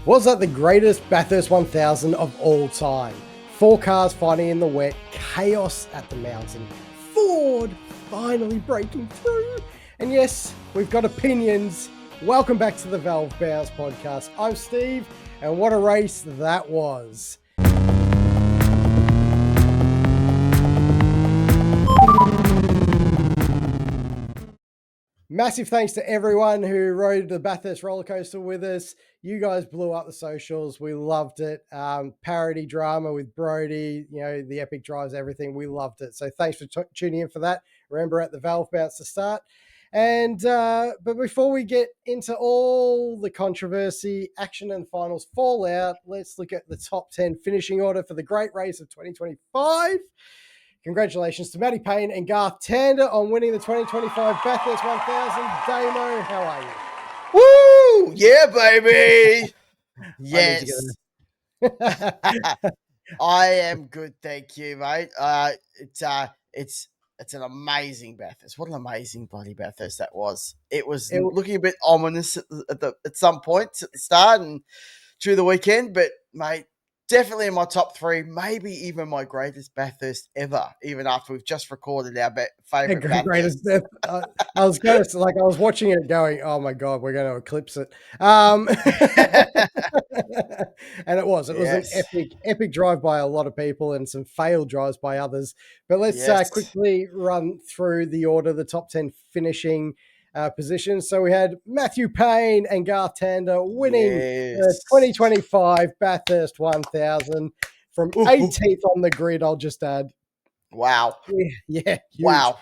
Was that the greatest Bathurst 1000 of all time? 4 cars fighting in the wet, chaos at the mountain, Ford finally breaking through. And yes, we've got opinions. Welcome back to the Valve Bounce podcast. I'm Steve, and what a race that was. Massive thanks to everyone who rode the Bathurst roller coaster with us. You guys blew up the socials. We loved it. Parody drama with Brody, the epic drives, everything. We loved it. So thanks for tuning in for that. Remember, at the Valve Bounce to start. And but before we get into all the controversy, action and finals fallout, let's look at the top 10 finishing order for the great race of 2025. Congratulations to Matty Payne and Garth Tander on winning the 2025 Bathurst 1000. Damo, how are you? Woo! Yeah, baby. Yes. I am good, thank you, mate. It's an amazing Bathurst. What an amazing bloody Bathurst that was. It was looking a bit ominous at some points at the start and through the weekend, but mate, definitely in my top 3, maybe even my greatest Bathurst ever, even after we've just recorded our favourite greatest Bathurst. I was going to, I was watching it going, oh my God, we're going to eclipse it. And it was an epic drive by a lot of people and some failed drives by others. But let's quickly run through the order, the top 10 finishing positions. So we had Matthew Payne and Garth Tander winning the 2025 Bathurst 1000 from 18th on the grid, I'll just add. Wow. Yeah. Huge. Wow.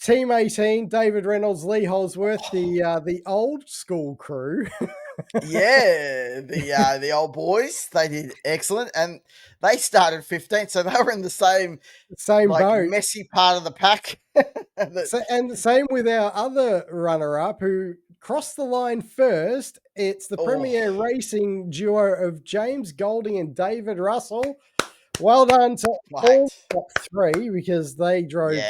Team 18, David Reynolds, Lee Holsworth, the old school crew. The old boys, they did excellent, and they started 15th, so they were in the same boat, messy part of the pack. And the same with our other runner-up who crossed the line first. It's the Premier Racing duo of James Golding and David Russell. Well done to all top 3 because they drove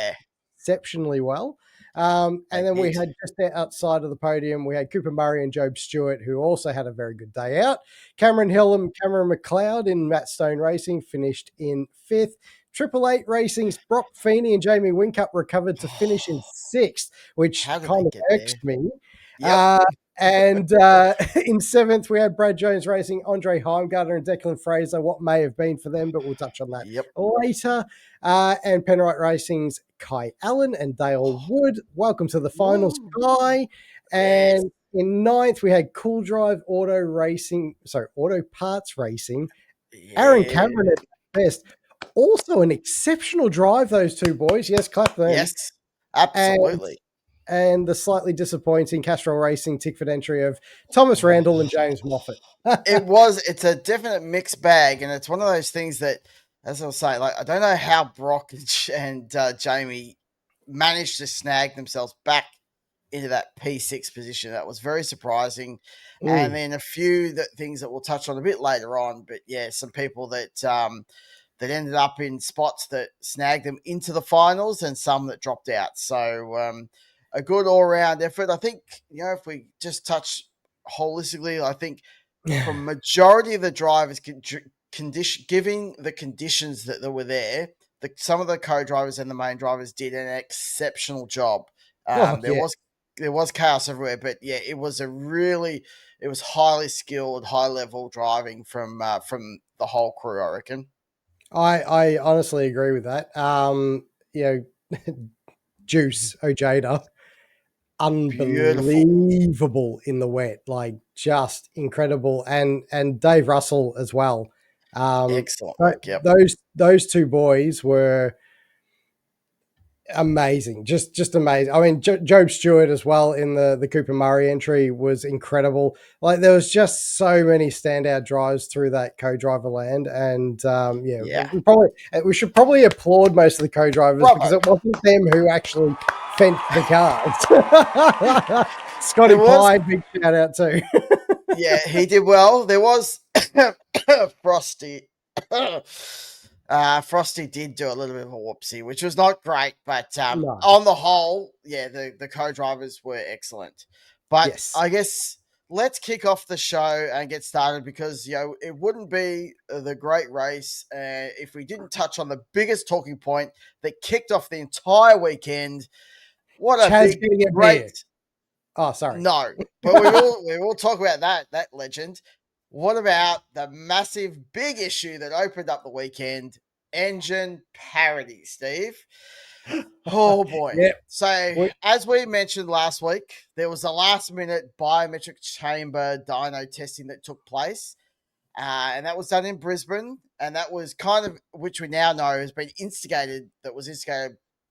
exceptionally well. And then we had just outside of the podium, we had Cooper Murray and Job Stewart, who also had a very good day out. Cameron Hill and Cameron McLeod in Matt Stone Racing finished in 5th. Triple Eight Racing's Brock Feeney and Jamie Wincup recovered to finish in 6th, which kind of irked me. Yep. And in 7th, we had Brad Jones Racing, Andre Heimgartner and Declan Fraser, what may have been for them, but we'll touch on that later. And Penrite Racing's Kai Allen and Dale Wood. Welcome to the finals, Kai. And in 9th, we had Cool Drive Auto Parts Racing. Aaron Cameron at best. Also an exceptional drive, those two boys. Yes, clap them. Yes, absolutely. And the slightly disappointing Castrol Racing Tickford entry of Thomas Randall and James Moffat. It's a definite mixed bag, and it's one of those things that, as I was saying, I don't know how Brock and Jamie managed to snag themselves back into that P6 position. That was very surprising. And then a few things that we'll touch on a bit later on, but some people that ended up in spots that snagged them into the finals and some that dropped out. So a good all-round effort. I think, if we just touch holistically, I think from majority of the drivers giving the conditions that were there, some of the co-drivers and the main drivers did an exceptional job. There was chaos everywhere, but it was highly skilled, high-level driving from the whole crew, I reckon. I honestly agree with that. Juice Ojeda, unbelievable in the wet, just incredible, and Dave Russell as well. Excellent. Those two boys were amazing, just amazing. I mean, Job Stewart as well in the Cooper Murray entry was incredible. There was just so many standout drives through that co-driver land, and we should probably applaud most of the co-drivers because it wasn't them who actually fenced the cars. Scotty Pye, big shout out too. He did well. There was Frosty. Frosty did do a little bit of a whoopsie, which was not great, but on the whole, the co-drivers were excellent. But I guess let's kick off the show and get started because, it wouldn't be the great race if we didn't touch on the biggest talking point that kicked off the entire weekend. What a Chaz big, getting a great. beer. Oh, sorry. No, but we will talk about that legend. What about the massive big issue that opened up the weekend? Engine parity, Steve. Oh boy. Yeah. So as we mentioned last week, there was a last minute biometric chamber dyno testing that took place. And that was done in Brisbane. And that was kind of, which we now know has been instigated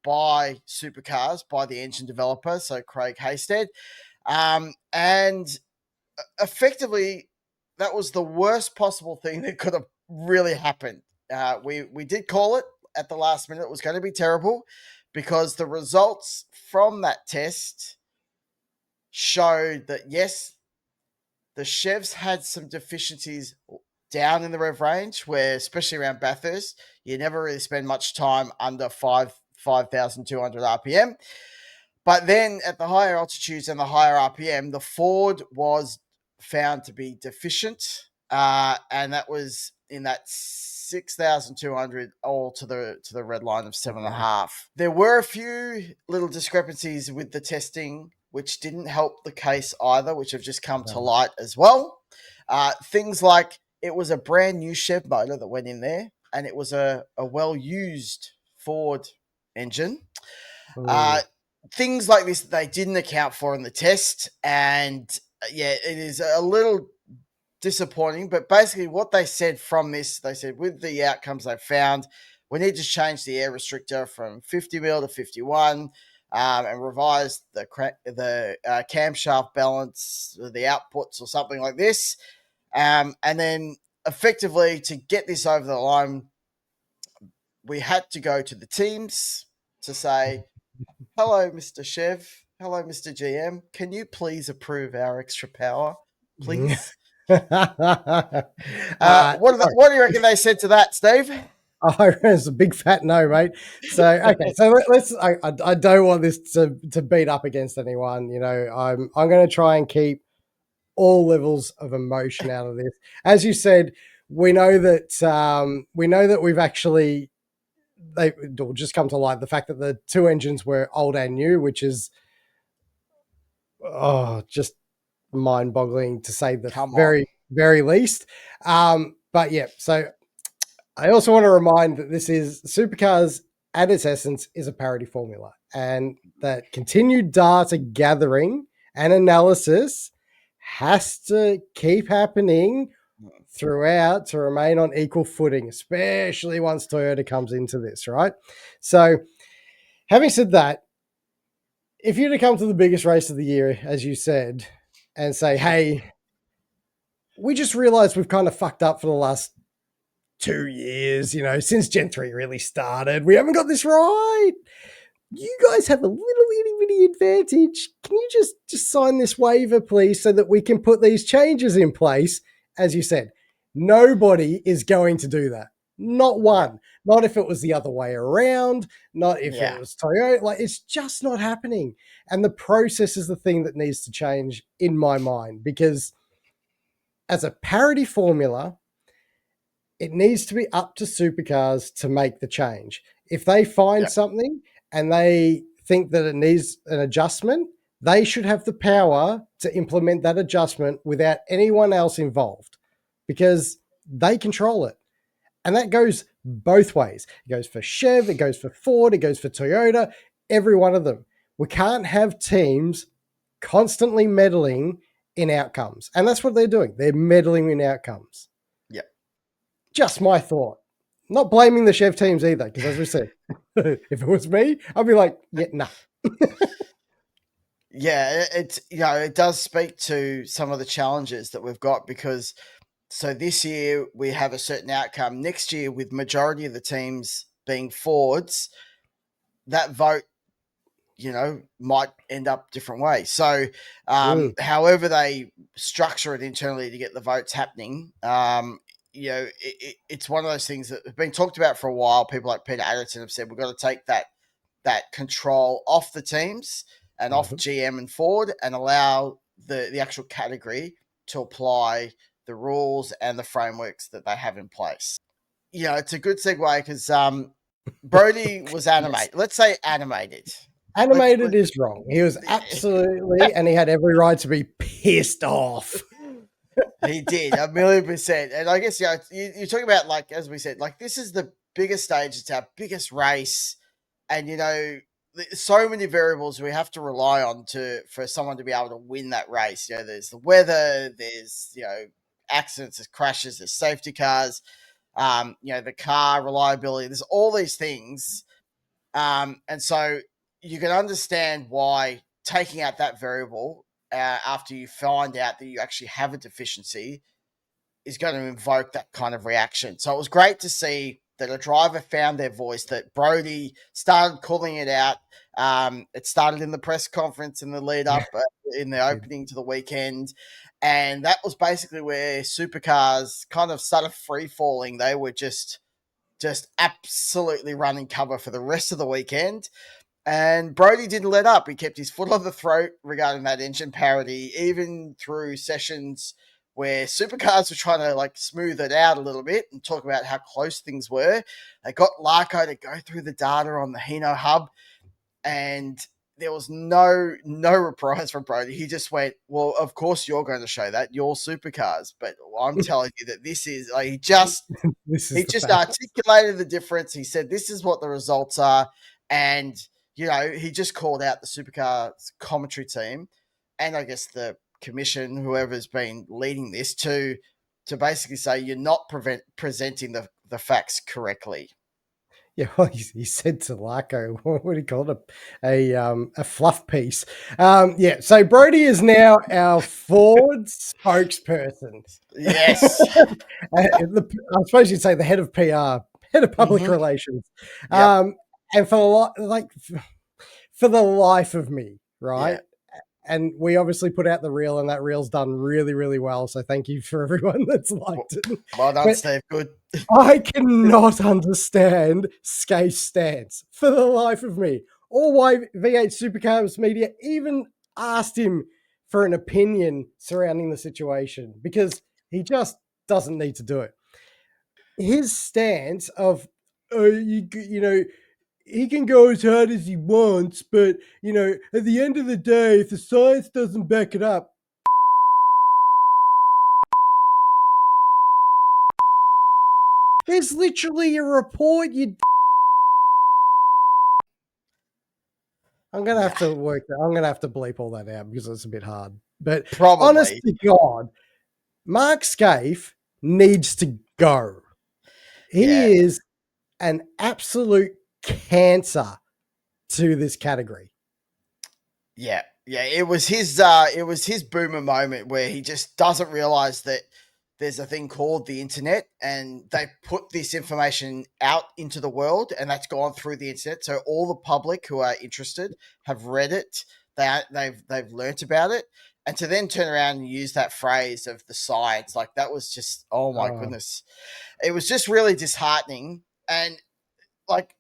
by Supercars, by the engine developer, so Craig Haystead. And effectively, that was the worst possible thing that could have really happened. We did call it at the last minute. It was going to be terrible because the results from that test showed that, yes, the Chevs had some deficiencies down in the rev range, where especially around Bathurst, you never really spend much time under 5,200 RPM. But then at the higher altitudes and the higher RPM, the Ford was found to be deficient, and that was in that 6,200 all to the red line of 7.5. There were a few little discrepancies with the testing, which didn't help the case either, which have just come to light as well. Things like it was a brand new Chev motor that went in there, and it was a well-used Ford engine. Things like this they didn't account for in the test, and it is a little disappointing. But basically, what they said from this, they said with the outcomes they found, we need to change the air restrictor from 50 mil to 51, and revise the camshaft balance, the outputs, or something like this, and then effectively to get this over the line, we had to go to the teams to say, hello, Mr. Chev. Hello, Mr. GM. Can you please approve our extra power, please? What do you reckon they said to that, Steve? Oh, it's a big fat no, mate. So okay, so let's. I don't want this to beat up against anyone. I'm going to try and keep all levels of emotion out of this. As you said, we know that we've actually will just come to light the fact that the two engines were old and new, which is just mind-boggling to say the very least. But yeah, so I also want to remind that this is Supercars at its essence is a parity formula, and that continued data gathering and analysis has to keep happening throughout to remain on equal footing, especially once Toyota comes into this, right? So having said that, if you'd have come to the biggest race of the year, as you said, and say, hey, we just realized we've kind of fucked up for the last 2 years, since Gen 3 really started. We haven't got this right. You guys have a little itty bitty advantage. Can you just sign this waiver, please, so that we can put these changes in place? As you said, nobody is going to do that. Not one. Not if it was the other way around. Not if it was Toyota. Like, it's just not happening. And the process is the thing that needs to change in my mind, because as a parity formula, it needs to be up to Supercars to make the change. If they find something and they think that it needs an adjustment, they should have the power to implement that adjustment without anyone else involved, because they control it. And that goes both ways. It goes for Chev, it goes for Ford, it goes for Toyota, every one of them. We can't have teams constantly meddling in outcomes. And that's what they're doing. They're meddling in outcomes. Yeah. Just my thought. Not blaming the Chev teams either, because as we said, if it was me, I'd be like, nah. Yeah, it does speak to some of the challenges that we've got, because so this year we have a certain outcome. Next year, with majority of the teams being Fords, that vote, might end up different ways. So however they structure it internally to get the votes happening, it's one of those things that have been talked about for a while. People like Peter Adderton have said we've got to take that control off the teams and off GM and Ford and allow the actual category to apply the rules and the frameworks that they have in place. It's a good segue because Brody was animated. Let's say animated. Animated is wrong. He was absolutely, and he had every right to be pissed off. He did 1,000,000%. And I guess, you're talking about, like, as we said, like, this is the biggest stage. It's our biggest race. And, so many variables we have to rely on for someone to be able to win that race. There's the weather, there's, accidents, there's crashes, there's safety cars, the car reliability, there's all these things. And so you can understand why taking out that variable after you find out that you actually have a deficiency is going to invoke that kind of reaction. So it was great to see that a driver found their voice, that Brody started calling it out. It started in the press conference in the lead up in the opening to the weekend. And that was basically where Supercars kind of started free falling. They were just absolutely running cover for the rest of the weekend. And Brody didn't let up. He kept his foot on the throat regarding that engine parity, even through sessions where Supercars were trying to like smooth it out a little bit and talk about how close things were. They got Larko to go through the data on the Hino hub, and there was no reprise from Brody. He just went, well, of course you're going to show that. You're Supercars. But I'm telling you that this is like he just articulated the difference. He said this is what the results are. And he just called out the Supercars commentary team and I guess the commission, whoever's been leading this, to basically say you're not presenting the facts correctly. Yeah, well, he said to Larko, what do you call it? A fluff piece. So Brody is now our Ford spokesperson. Yes. I suppose you'd say the head of PR, head of public relations. Yep. And for the life of me, right? Yeah. And we obviously put out the reel, and that reel's done really, really well. So thank you for everyone that's liked it. Well done, Steve. Good. I cannot understand Skaife's stance for the life of me, or why V8 Supercars Media even asked him for an opinion surrounding the situation, because he just doesn't need to do it. His stance of, he can go as hard as he wants, but, at the end of the day, if the science doesn't back it up, there's literally a report. I'm going to have to work that. I'm going to have to bleep all that out because it's a bit hard. But honest to God, Mark Skaife needs to go. He is an absolute cancer to this category. Yeah. It was his boomer moment where he just doesn't realize that there's a thing called the internet, and they put this information out into the world, and that's gone through the internet. So all the public who are interested have read it. They've learnt about it, and to then turn around and use that phrase of the science, like that was just, oh my goodness, it was just really disheartening. And like,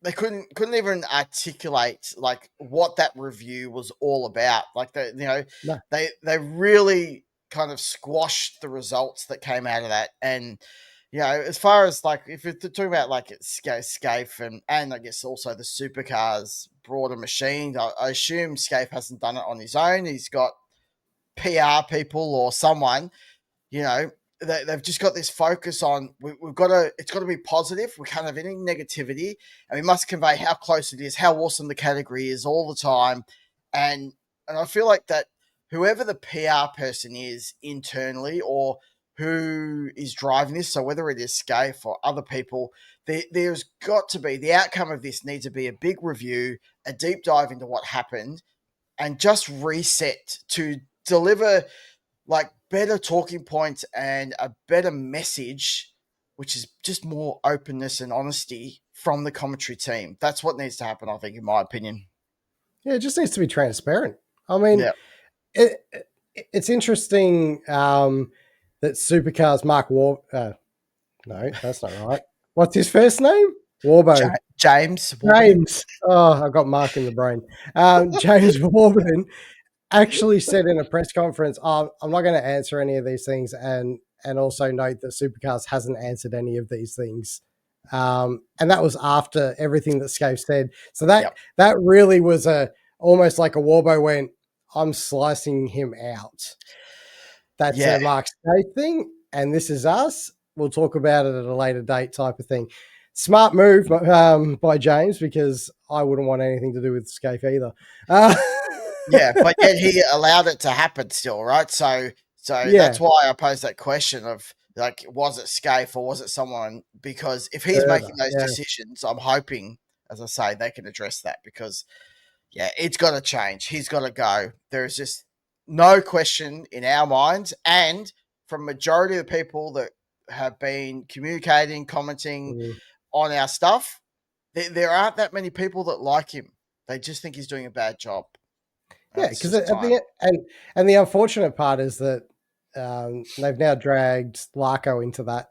they couldn't even articulate like what that review was all about. Like they really kind of squashed the results that came out of that. And as far as like if you're talking about like Skaife and I guess also the Supercars broader machine, I assume Skaife hasn't done it on his own. He's got PR people or someone, they've just got this focus on it's got to be positive. We can't have any negativity, and we must convey how close it is, how awesome the category is all the time. And I feel like that whoever the PR person is internally or who is driving this, so whether it is Skaife or other people, there's got to be, the outcome of this needs to be a big review, a deep dive into what happened, and just reset to deliver like better talking points and a better message, which is just more openness and honesty from the commentary team. That's what needs to happen, I think, in my opinion. Yeah, it just needs to be transparent. I mean, it's interesting that Supercars Mark no, that's not right. What's his first name? Warbo. James. Oh, I've got Mark in the brain. James Warburton actually said in a press conference, "I'm not going to answer any of these things," and also note that Supercars hasn't answered any of these things. And that was after everything that Scaife said. So Yep. that really was almost like a Warbo went, "I'm slicing him out." That's Yeah. a Mark Scaife thing, and this is us. We'll talk about it at a later date, type of thing. Smart move by James, because I wouldn't want anything to do with Scaife either. Yeah, but yet he allowed it to happen still, right? So Yeah, that's why I posed that question of like, was it Scaife or was it someone? Because if he's further. making those Yeah. decisions, I'm hoping, as I say, they can address that because yeah, it's got to change. He's got to go. There is just no question in our minds, and from majority of the people that have been communicating, commenting Mm. on our stuff, there aren't that many people that like him. They just think he's doing a bad job. Yeah, It's because just at time. the and the unfortunate part is that they've now dragged Larko into that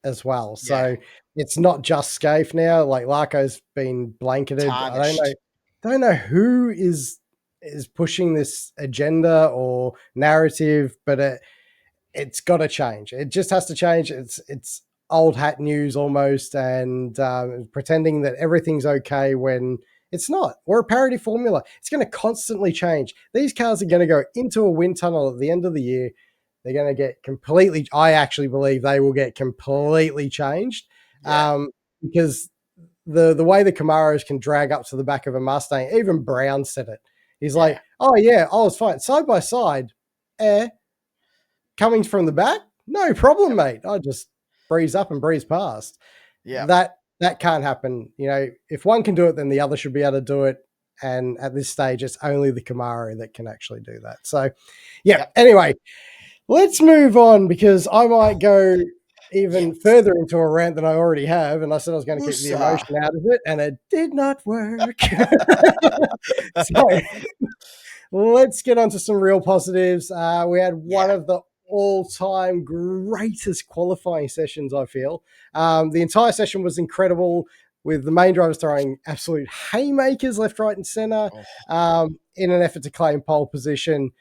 as well. Yeah, So it's not just Scaife now. Like Larko's been blanketed. tarnished. Don't know who is pushing this agenda or narrative, but it's got to change. It just has to change. It's old hat news almost, and pretending that everything's okay when it's not. We're a parity formula. It's going to constantly change. These cars are going to go into a wind tunnel at the end of the year. They're going to get completely. I actually believe they will get completely changed, Yeah, because the way the Camaros can drag up to the back of a Mustang. Even Brown said it. He's yeah, like, "Oh yeah, I was fine side by side." Coming from the back, no problem, yep, mate. I just breeze up and breeze past. yep, That can't happen. You know, if one can do it, then the other should be able to do it. And at this stage, it's only the Camaro that can actually do that. So, yeah. yep. Anyway, let's move on, because I might go even Yes. further into a rant than I already have. And I said I was going to keep the Woosah. emotion out of it, and it did not work. So let's get on to some real positives. We had one Yeah. of the all-time greatest qualifying sessions, I feel. The entire session was incredible, with the main drivers throwing absolute haymakers left, right, and center, Oh, in an effort to claim pole position.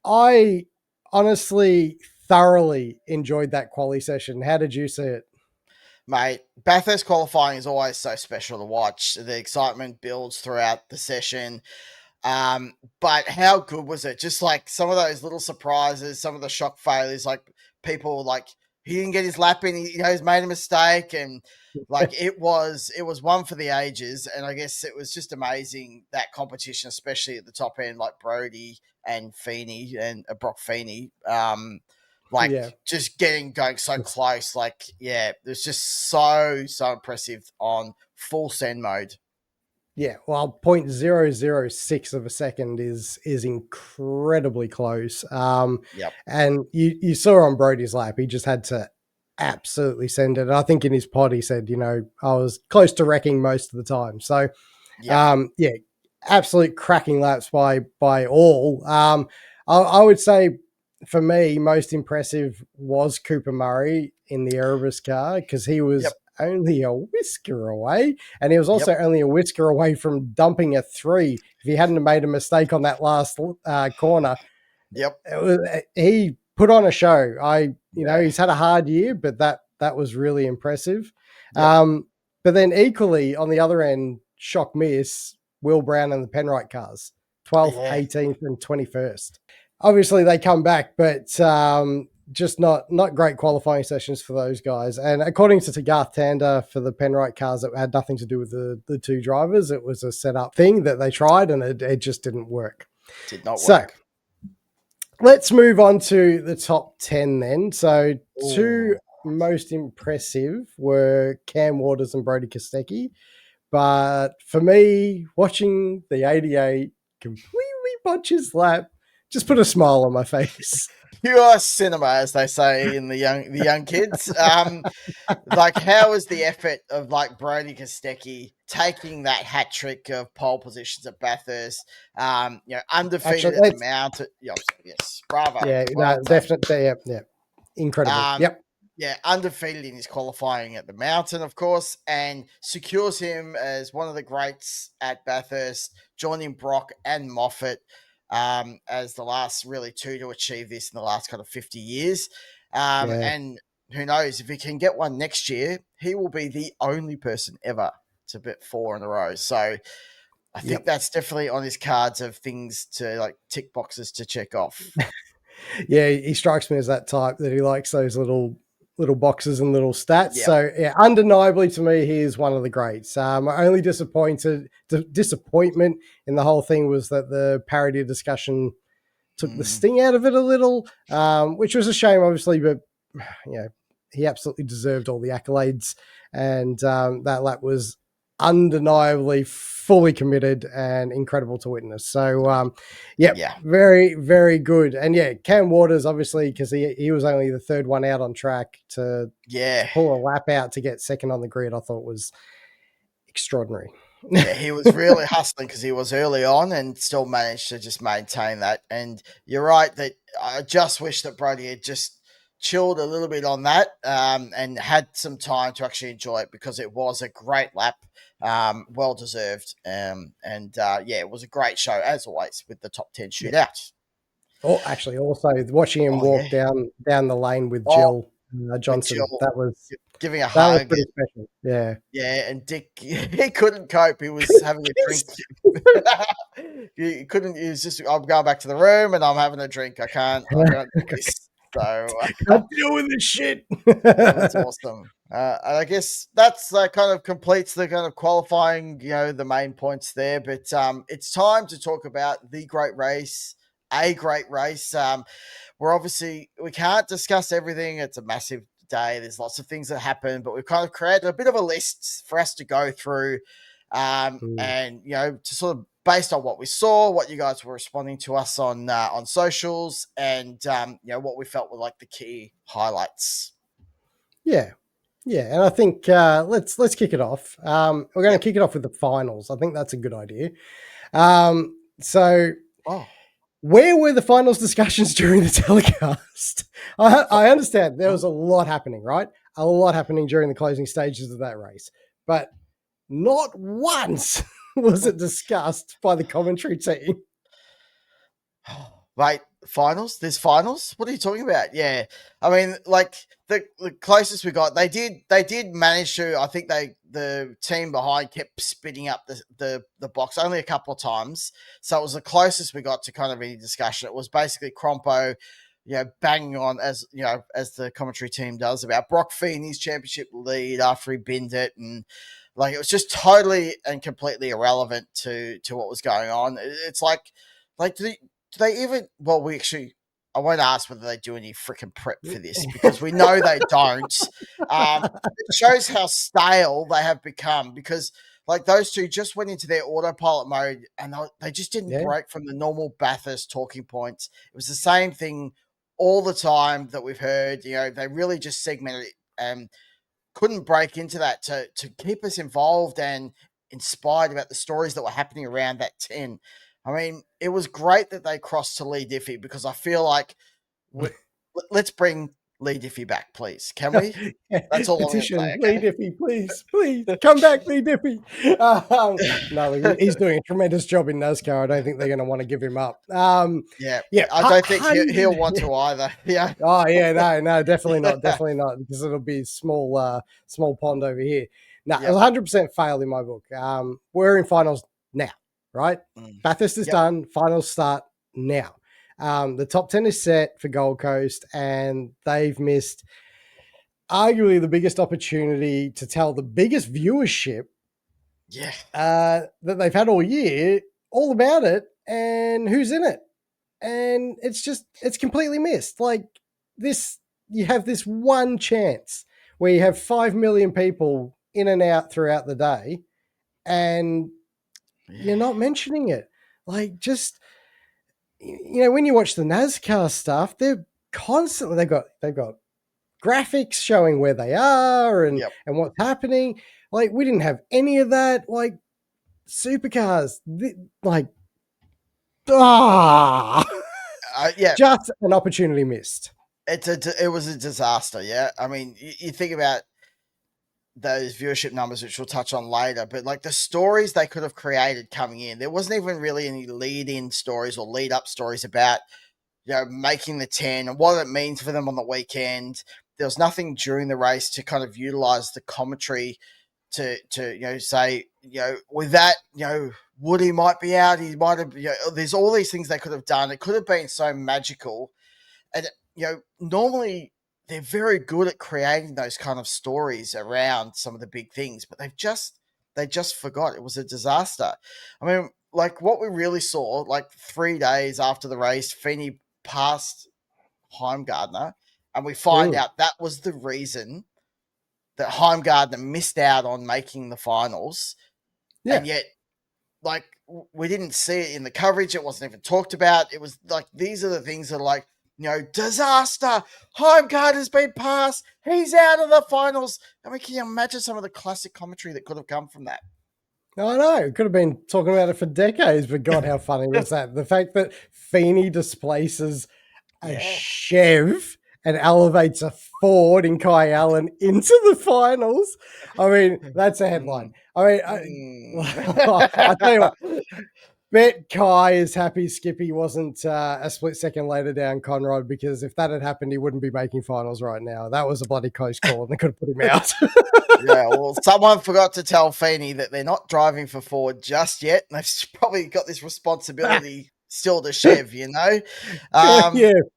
I honestly thoroughly enjoyed that quali session. How did you see it? mate, Bathurst qualifying is always so special to watch. The excitement builds throughout the session. But how good was it? Just like some of those little surprises, some of the shock failures, like people like he didn't get his lap in, he's made a mistake, and like it was one for the ages. And I guess it was just amazing that competition, especially at the top end, like Brody and Feeney and Brock Feeney. Like Yeah. just going so close. Like, yeah, it was just so impressive on full send mode. Yeah, well, 0.006 of a second is incredibly close. Yep. And you saw on Brody's lap, he just had to absolutely send it. And I think in his pod, he said, I was close to wrecking most of the time. So, Yep. yeah, absolute cracking laps by all. I would say for me, most impressive was Cooper Murray in the Erebus car, because he Yep. was only a whisker away, and he was Yep. also only a whisker away from dumping a 3 if he hadn't made a mistake on that last corner. Yep. He put on a show. Yeah. He's had a hard year, but that was really impressive. Yep. But then equally on the other end, shock miss, Will Brown and the Penrite cars, 12th, Yeah. 18th, and 21st. Obviously, they come back, but just not great qualifying sessions for those guys. And according to Garth Tander, for the Penrite cars, it had nothing to do with the two drivers. It was a setup thing that they tried, and it just didn't work. Did not So work. let's move on to the top 10 then. So, two Ooh. most impressive were Cam Waters and Brody Kostecki. But for me, watching the 88 completely bunch his lap just put a smile on my face. Pure cinema, as they say in the young kids. Like how was the effort of like Brody Kostecki taking that hat trick of pole positions at Bathurst? Undefeated Actually, at the it's, Mount. Yes, bravo, yeah, well no, done. definitely, yeah, yeah, incredible. Um, Yep, yeah, undefeated in his qualifying at the Mountain, of course, and secures him as one of the greats at Bathurst, joining Brock and Moffat. as the last really two to achieve this in the last kind of 50 years. Yeah. And who knows, if he can get one next year, he will be the only person ever to bet 4 in a row. So I think that's definitely on his cards of things to like tick boxes to check off. Yeah, he strikes me as that type that he likes those little boxes and little stats. Yep. So yeah, undeniably to me, he is one of the greats. My only disappointment in the whole thing was that the parody discussion took the sting out of it a little, which was a shame, obviously, but you know, he absolutely deserved all the accolades, and that lap was undeniably fully committed and incredible to witness. So very, very good. And yeah, Cam Waters, obviously, because he was only the third one out on track to pull a lap out to get second on the grid, I thought was extraordinary. Yeah, he was really hustling because he was early on and still managed to just maintain that. And you're right that I just wish that Brody had just chilled a little bit on that and had some time to actually enjoy it, because it was a great lap, well deserved. It was a great show as always with the top 10 shootout. Oh, actually, also watching him walk down the lane with Jill Johnson, with Jill, that was giving a hug. That was pretty special. Yeah. Yeah, and Dick, he couldn't cope. He was having a drink. He couldn't. He was just, I'm going back to the room and I'm having a drink. I can't do this. So I'm dealing with this shit. That was awesome. And I guess that's kind of completes the kind of qualifying, the main points there. But it's time to talk about the great race, a great race. We're obviously, we can't discuss everything. It's a massive day. There's lots of things that happen, but we've kind of created a bit of a list for us to go through, and to sort of based on what we saw, what you guys were responding to us on socials, and what we felt were like the key highlights. Yeah, and I think let's kick it off. We're going to kick it off with the finals. I think that's a good idea. Where were the finals discussions during the telecast? I understand there was a lot happening, right? A lot happening during the closing stages of that race, but not once was it discussed by the commentary team. Wait, finals? There's finals? What are you talking about? Yeah. I mean, like the closest we got, they did manage to, I think the team behind kept spitting up the box only a couple of times. So it was the closest we got to kind of any discussion. It was basically Crompo, banging on, as the commentary team does, about Brock Feeney's championship lead after he binned it, and like it was just totally and completely irrelevant to what was going on. It's like do they even? Well, I won't ask whether they do any freaking prep for this, because we know they don't. It shows how stale they have become, because like those two just went into their autopilot mode and they just didn't break from the normal Bathurst talking points. It was the same thing all the time that we've heard. They really just segmented it and couldn't break into that to keep us involved and inspired about the stories that were happening around that 10. I mean, it was great that they crossed to Lee Diffie, because I feel like let's bring Lee Diffie back, please. Can we? That's all Petition, I'm going to say. Lee Diffie, please come back, Lee Diffie. No, he's doing a tremendous job in NASCAR. I don't think they're going to want to give him up. I don't think he'll want to either. Yeah. Oh yeah, no, definitely not, because it'll be small pond over here. No, it was 100% failed in my book. We're in finals now, right? Bathurst is done. Finals start now. The top 10 is set for Gold Coast, and they've missed arguably the biggest opportunity to tell the biggest viewership that they've had all year all about it and who's in it. And it's completely missed. Like this, you have this one chance where you have 5 million people in and out throughout the day, and you're not mentioning it. Like, just, when you watch the NASCAR stuff, they're constantly, they've got graphics showing where they are and what's happening. Like, we didn't have any of that. Like, Supercars, just an opportunity missed. It was a disaster. Yeah. I mean, you think about those viewership numbers, which we'll touch on later, but like the stories they could have created coming in, there wasn't even really any lead-in stories or lead-up stories about making the 10 and what it means for them on the weekend. There was nothing during the race to kind of utilize the commentary to say with that Woody might be out, he might have there's all these things they could have done. It could have been so magical, and normally they're very good at creating those kind of stories around some of the big things, but they just forgot. It was a disaster. I mean, like what we really saw, like 3 days after the race, Feeney passed Heimgartner, and we find out that was the reason that Heimgartner missed out on making the finals. Yeah. And yet, like, we didn't see it in the coverage. It wasn't even talked about. It was like, these are the things that are like, disaster. Heimgartner's been passed. He's out of the finals. I mean, can you imagine some of the classic commentary that could have come from that? I know. Could have been talking about it for decades, but God, how funny was that? The fact that Feeney displaces a Chev and elevates a Ford in Kai Allen into the finals. I mean, that's a headline. I mean, I tell you what, bet Kai is happy Skippy wasn't a split second later down Conrad, because if that had happened, he wouldn't be making finals right now. That was a bloody close call, and they could have put him out. Yeah, well, someone forgot to tell Feeney that they're not driving for Ford just yet. And they've probably got this responsibility still to Chev, Yeah, a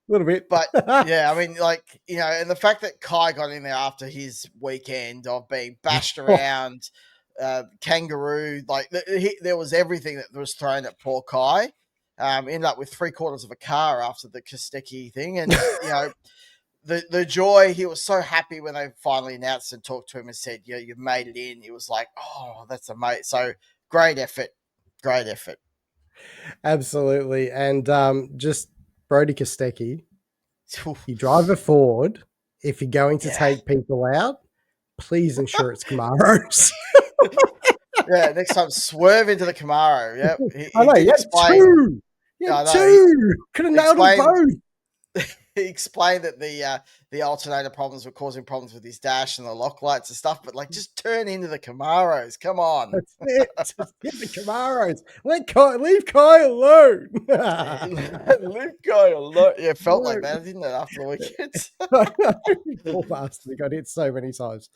little bit. But yeah, I mean, like, and the fact that Kai got in there after his weekend of being bashed around, kangaroo, like there was everything that was thrown at poor Kai. Ended up with 3/4 of a car after the Kostecki thing. And, the joy, he was so happy when they finally announced and talked to him and said, you've made it in. He was like, oh, that's amazing. So great effort. Great effort. Absolutely. And just Brody Kostecki, you drive a Ford. If you're going to take people out, please ensure it's Camaros. Yeah, next time swerve into the Camaro. Yep. I know, you had two. You had two. Could have nailed them both. He explained that the alternator problems were causing problems with his dash and the lock lights and stuff, but like, just turn into the Camaros. Come on. That's it. Just get the Camaros. Leave Kai alone. Leave Kai alone. Yeah, it felt like that, didn't it, after the weekend? Poor bastard, he got hit so many times.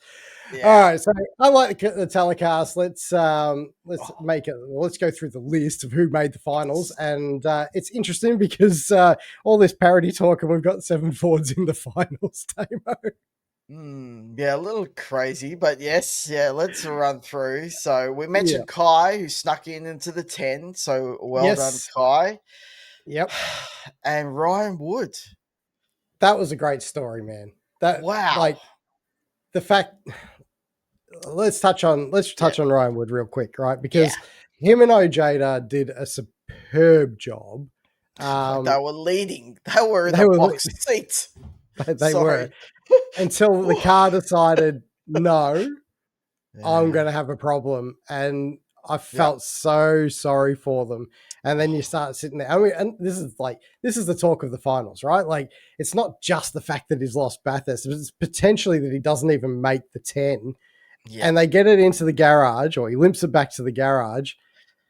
Yeah. All right, so I like the telecast. Let's make it. Let's go through the list of who made the finals, and it's interesting because all this parody talk, and we've got 7 Fords in the finals. Tamo. Yeah, a little crazy, but yes, let's run through. So we mentioned Kai, who snuck into the 10. So well done, Kai. Yep. And Ryan Wood. That was a great story, man. Wow. Like the fact. Let's touch on Ryan Wood real quick, right? Because him and Ojeda did a superb job. They were leading. They were in the box seats. They were. Until the car decided, no, I'm going to have a problem. And I felt so sorry for them. And then you start sitting there. I mean, and this is the talk of the finals, right? Like, it's not just the fact that he's lost Bathurst. It's potentially that he doesn't even make the 10. Yeah. And they get it into the garage, or he limps it back to the garage.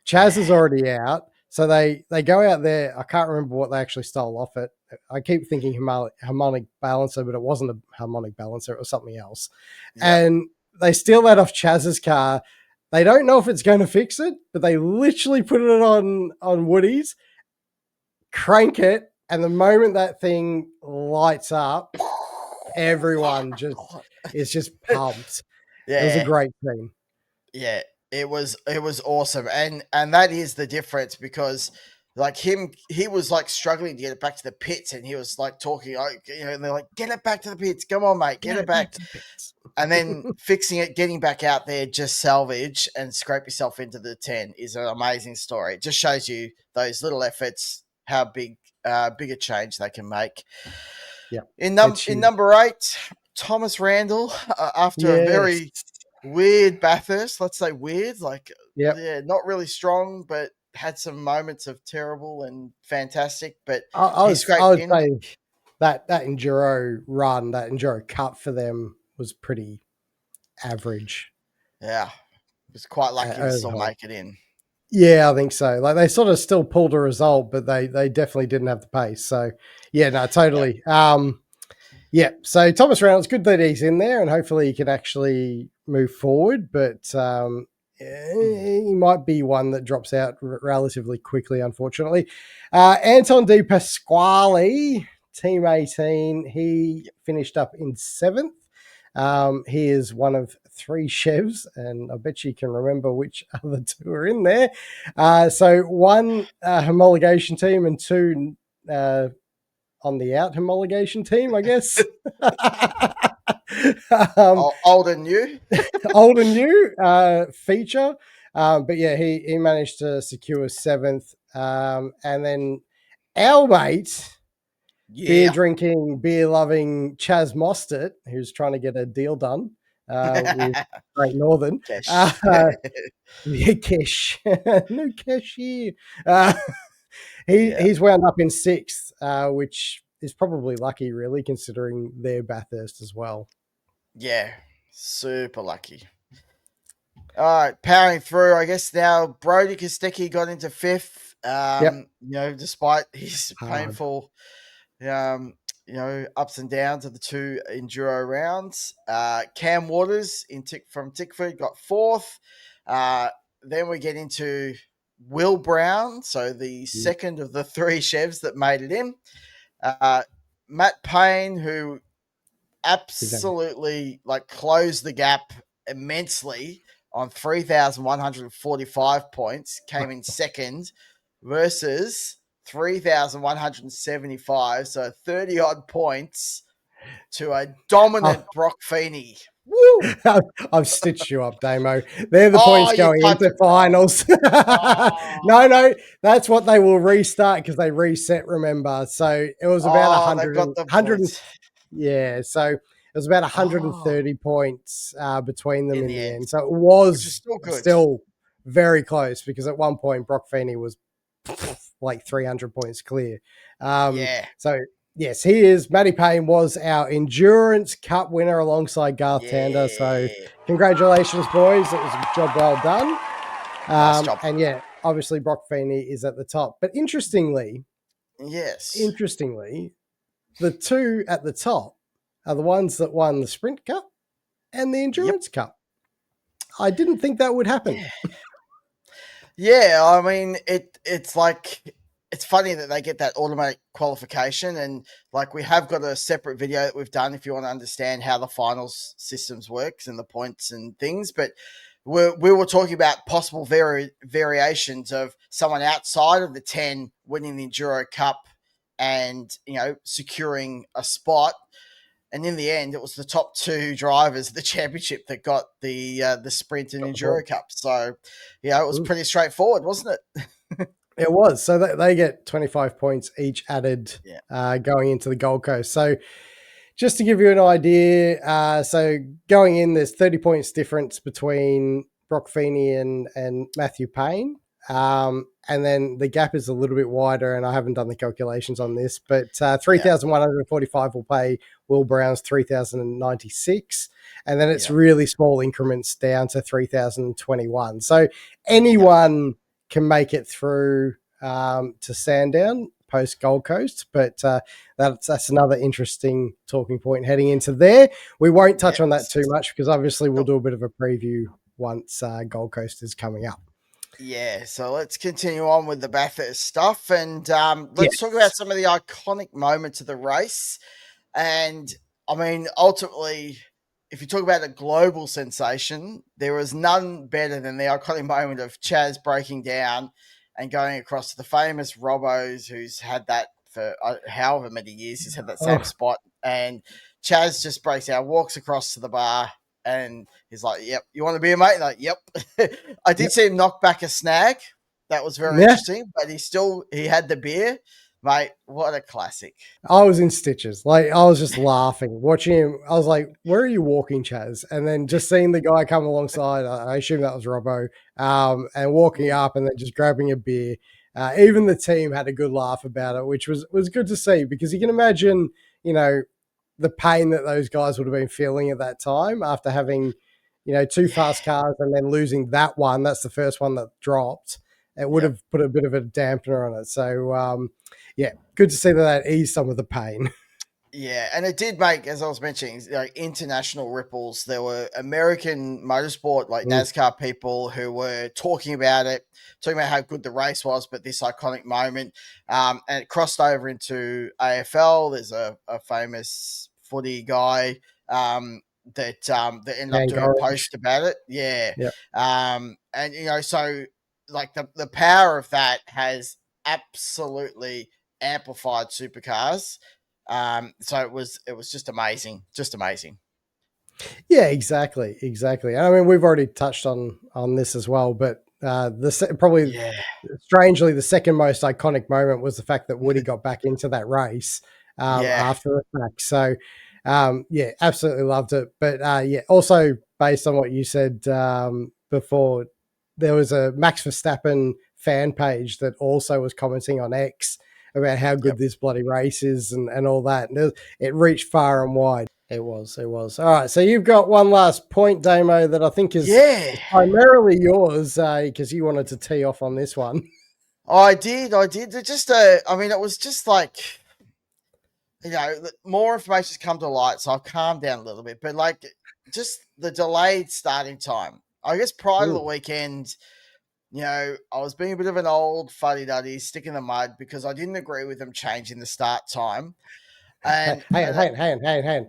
Chaz is already out. So they go out there. I can't remember what they actually stole off it. I keep thinking harmonic balancer, but it wasn't a harmonic balancer. It was something else. Yeah. And they steal that off Chaz's car. They don't know if it's going to fix it, but they literally put it on Woody's, crank it, and the moment that thing lights up, everyone is just pumped. Yeah. It was a great thing. Yeah, it was awesome. And that is the difference, because like he was like struggling to get it back to the pits, and he was like talking, and they're like, get it back to the pits. Come on, mate, get it back to the pits. And then fixing it, getting back out there, just salvage and scrape yourself into the 10 is an amazing story. It just shows you those little efforts, how big a change they can make. Yeah. In number 8, Thomas Randall, after a very weird Bathurst, let's say weird, like not really strong, but had some moments of terrible and fantastic. But I would say that Enduro run, that Enduro Cup for them was pretty average. Yeah, was quite lucky to As still make it in. Yeah, I think so. Like they sort of still pulled a result, but they definitely didn't have the pace. So yeah, no, Yep. totally. Yeah. So Thomas Reynolds, good that he's in there, and hopefully he can actually move forward. But he might be one that drops out relatively quickly, unfortunately. Anton De Pasquale, Team 18, he finished up in 7th. He is one of 3 Chevs, and I bet you can remember which other 2 are in there. So 1 homologation team and 2 on the out homologation team, I guess. Old and new. Old and new feature. But yeah, he managed to secure 7th. And then our mate, beer Yeah. drinking, beer loving Chaz Mostert, who's trying to get a deal done with Great Northern. Cash. Yeah, cash. No cash here. He's wound up in 6th, which is probably lucky, really, considering their Bathurst as well. Yeah, super lucky. All right, powering through. I guess now Brody Kostecki got into 5th. Yep. Despite his Hard. painful, ups and downs of the 2 enduro rounds. Cam Waters from Tickford got 4th. Then we get into Will Brown, so the second of the 3 Chevs that made it in. Matt Payne, who absolutely closed the gap immensely on 3,145 points, came in second versus 3,175, so 30 odd points to a dominant Brock Feeney. Woo! I've stitched you up, Damo. They're the points going into finals. No, that's what they will restart because they reset, remember. So it was about 100. They've got the 100 points. Yeah, so it was about 130 points between them in the end. So it was still very close because at one point Brock Feeney was like 300 points clear. So yes, he is. Matty Payne was our Endurance Cup winner alongside Garth Tander. So congratulations, boys. It was a job well done. Nice job. And yeah, obviously Brock Feeney is at the top. But interestingly, the 2 at the top are the ones that won the Sprint Cup and the Endurance Cup. I didn't think that would happen. Yeah, I mean, it's funny that they get that automatic qualification, and we have got a separate video that we've done if you want to understand how the finals systems works and the points and things. But we were talking about possible variations of someone outside of the 10 winning the Enduro Cup and securing a spot. And in the end, it was the top 2 drivers of the championship that got the Sprint and Enduro Cup. So, it was pretty straightforward, wasn't it? It was. So they get 25 points each added going into the Gold Coast. So just to give you an idea, so going in, there's 30 points difference between Brock Feeney and Matthew Payne. And then the gap is a little bit wider, and I haven't done the calculations on this, but 3,145 will pay Will Brown's 3,096. And then it's really small increments down to 3,021. So anyone can make it through to Sandown post Gold Coast, but that's another interesting talking point heading into there. We won't touch on that too much because obviously we'll do a bit of a preview once Gold Coast is coming up. Yeah, so let's continue on with the Bathurst stuff, and let's talk about some of the iconic moments of the race. And I mean, ultimately, if you talk about a global sensation, there was none better than the iconic moment of Chaz breaking down and going across to the famous Robbo's, who's had that for however many years. He's had that same spot, and Chaz just breaks out, walks across to the bar, and he's like, "Yep, you want to be a mate?" Like, "Yep." I did see him knock back a snag. That was very interesting, but he had the beer. Mate, what a classic. I was in stitches. I was just laughing, watching him. I was like, where are you walking, Chaz? And then just seeing the guy come alongside, I assume that was Robbo, and walking up and then just grabbing a beer. Even the team had a good laugh about it, which was good to see because you can imagine, the pain that those guys would have been feeling at that time after having two fast cars and then losing that one. That's the first one that dropped. It would have put a bit of a dampener on it. So, yeah, good to see that eased some of the pain. Yeah, and it did make, as I was mentioning, like international ripples. There were American motorsport, like NASCAR people, who were talking about it, talking about how good the race was, but this iconic moment. And it crossed over into AFL. There's a famous footy guy that ended up Hank doing a Orange. post about it. Yeah. Yeah. And, so like the power of that has absolutely amplified supercars. So it was just amazing, Yeah, exactly. I mean, we've already touched on this as well, but probably yeah, strangely the second most iconic moment was the fact that Woody got back into that race yeah, after the fact. So, yeah, absolutely loved it. But yeah, also based on what you said before, there was a Max Verstappen fan page that also was commenting on X about how good yep, this bloody race is and all that. And it reached far and wide. It was. All right. So you've got one last point, Damo, that I think is yeah. primarily yours because you wanted to tee off on this one. I did. It just, I mean, it was just like, more information's come to light, so I've calmed down a little bit. But like, just the delayed starting time. I guess prior to the weekend, I was being a bit of an old fuddy duddy, stick in the mud because I didn't agree with them changing the start time. Hang And, on, hang on.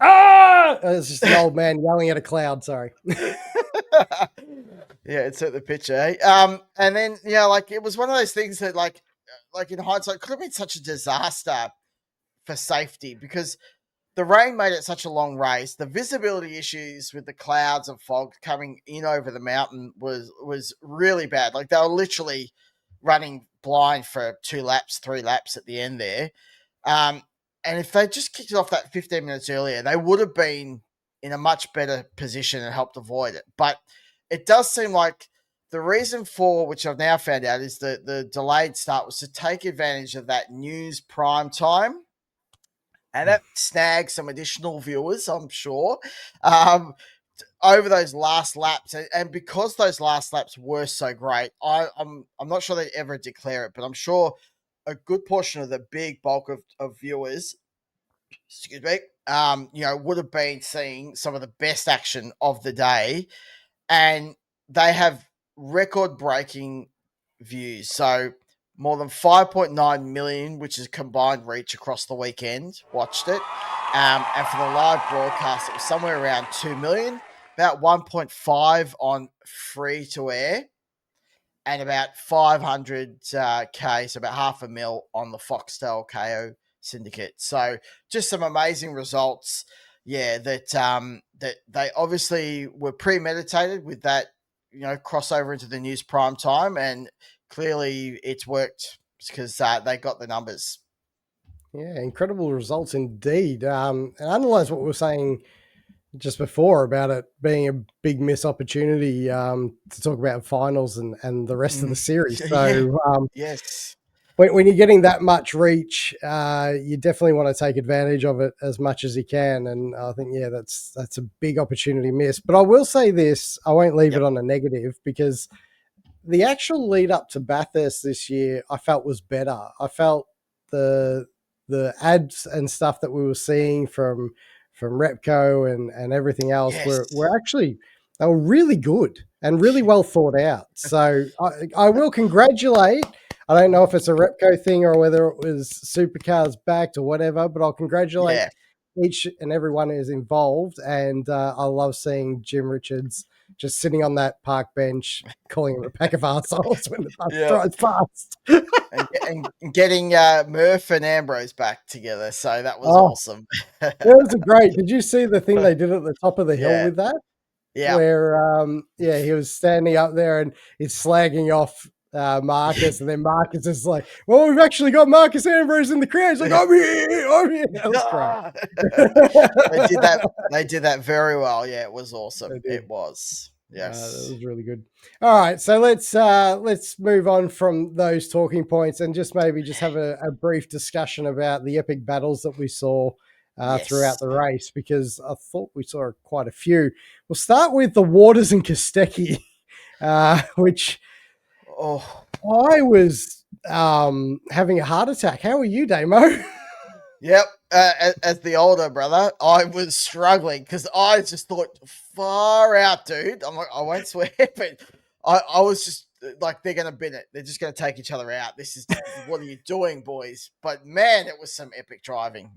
Ah! It's just an old man yelling at a cloud. Sorry. yeah, it's at the picture. Eh? And then like it was one of those things that like in hindsight could have been such a disaster for safety because the rain made it such a long race. The visibility issues with the clouds and fog coming in over the mountain was really bad. Like they were literally running blind for 2 laps, 3 laps at the end there. And if they just kicked it off that 15 minutes earlier, they would have been in a much better position and helped avoid it. But it does seem like the reason for which I've now found out is that the delayed start was to take advantage of that news prime time. And that snagged some additional viewers, I'm sure, over those last laps. And because those last laps were so great, I'm not sure they'd ever declare it, but I'm sure a good portion of the big bulk of viewers, excuse me, would have been seeing some of the best action of the day. And they have record breaking views. So more than 5.9 million, which is combined reach across the weekend, watched it. And for the live broadcast, it was somewhere around 2 million, about 1.5 on free to air, and about 500K, so about half a mil on the Foxtel KO syndicate. So just some amazing results. Yeah, that they obviously were premeditated with that, crossover into the news prime time, and clearly it's worked because they got the numbers. Yeah, incredible results indeed. And underlines what we were saying just before about it being a big miss opportunity to talk about finals and the rest of the series. Yeah. So Yes. when you're getting that much reach, you definitely want to take advantage of it as much as you can. And I think, yeah, that's a big opportunity miss. But I will say this, I won't leave it Yep. on a negative because the actual lead up to Bathurst this year, I felt was better. I felt the ads and stuff that we were seeing from Repco and everything else Yes. were actually they were really good and really well thought out. So I will congratulate. I don't know if it's a Repco thing or whether it was Supercars backed or whatever, but I'll congratulate Yeah. each and everyone who's involved. And I love seeing Jim Richards just sitting on that park bench, calling him a pack of assholes when the bus Yeah. drives past. and getting Murph and Ambrose back together. So that was Oh, awesome. it was great. Did you see the thing they did at the top of the hill Yeah. with that? Yeah. Where, yeah, he was standing up there and he's slagging off Marcus, and then Marcus is like, "Well, we've actually got Marcus Ambrose in the crowd." He's like, "I'm here, I'm here." That was great. They did that. They did that very well. Yeah, it was awesome. They did. It was. That Yes. was really good. All right, so let's move on from those talking points and just maybe just have a brief discussion about the epic battles that we saw throughout Yes. the race, because I thought we saw quite a few. We'll start with the Waters and Kostecki, which Oh, I was having a heart attack. How are you, Damo? yep. As the older brother, I was struggling because I just thought, far out, dude. I'm like, I won't swear, but I was just like, they're going to bin it. They're just going to take each other out. What are you doing, boys? But man, it was some epic driving.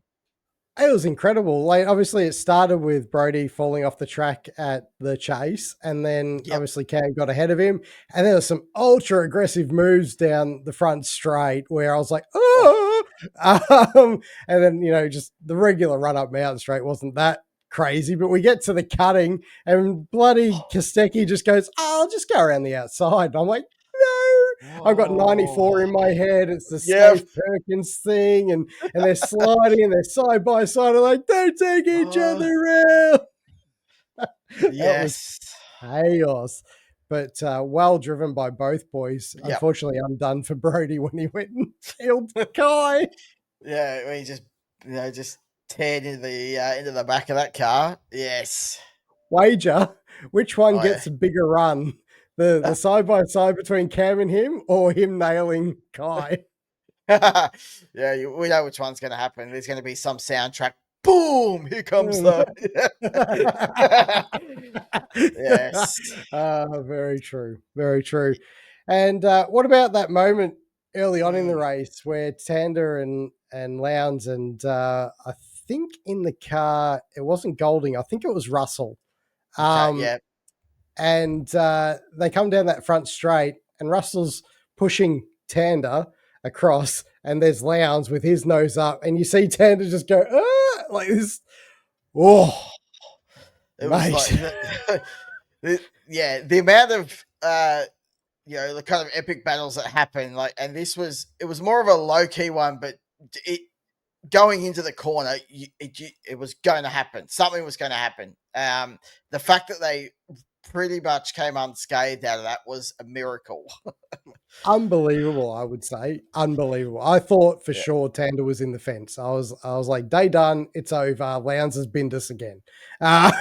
It was incredible. Like, obviously, it started with Brody falling off the track at the chase, and then Yep. obviously Cam got ahead of him. And there was some ultra aggressive moves down the front straight where I was like, oh. And then, just the regular run up mountain straight wasn't that crazy. But we get to the cutting, and bloody Kostecki just goes, oh, I'll just go around the outside. And I'm like, no, I've got 94 in my head. It's the Yeah. Scaife Perkins thing, and they're sliding and they're side by side. I'm like, don't take each other out. That was Yes. chaos, but well driven by both boys. Yep. Unfortunately, undone for Brody when he went and killed Kai. Yeah, we just teared into the back of that car. Yes. Wager, which one Oh, yeah. gets a bigger run? The side by side between Cam and him, or him nailing Kai? Yeah, we know which one's going to happen. There's going to be some soundtrack. Boom! Here comes the. Yes. Very true. Very true. And what about that moment early on in the race where Tander and Lowndes and I think in the car, it wasn't Golding, I think it was Russell. Okay, yeah. And they come down that front straight, and Russell's pushing Tander across, and there's Lowndes with his nose up, and you see Tander just go, like this. Oh, It mate. was like, the amount of the kind of epic battles that happened, and it was more of a low key one, but it going into the corner, it was going to happen. Something was going to happen. The fact that they pretty much came unscathed out of that was a miracle. Unbelievable, I would say. Unbelievable. I thought for sure Tander was in the fence. I was like, day done, it's over. Lowndes has binned us again. And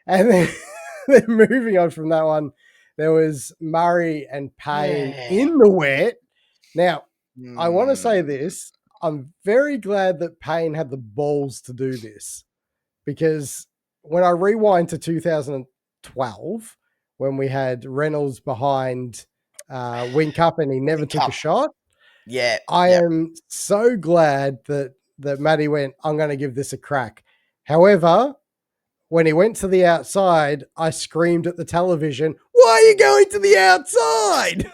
then, then moving on from that one, there was Murray and Payne in the wet. Now, I want to say this. I'm very glad that Payne had the balls to do this, because when I rewind to 2012, when we had Reynolds behind Whincup and he never took a shot. Yeah. I am so glad that Matty went, I'm going to give this a crack. However, when he went to the outside, I screamed at the television, why are you going to the outside?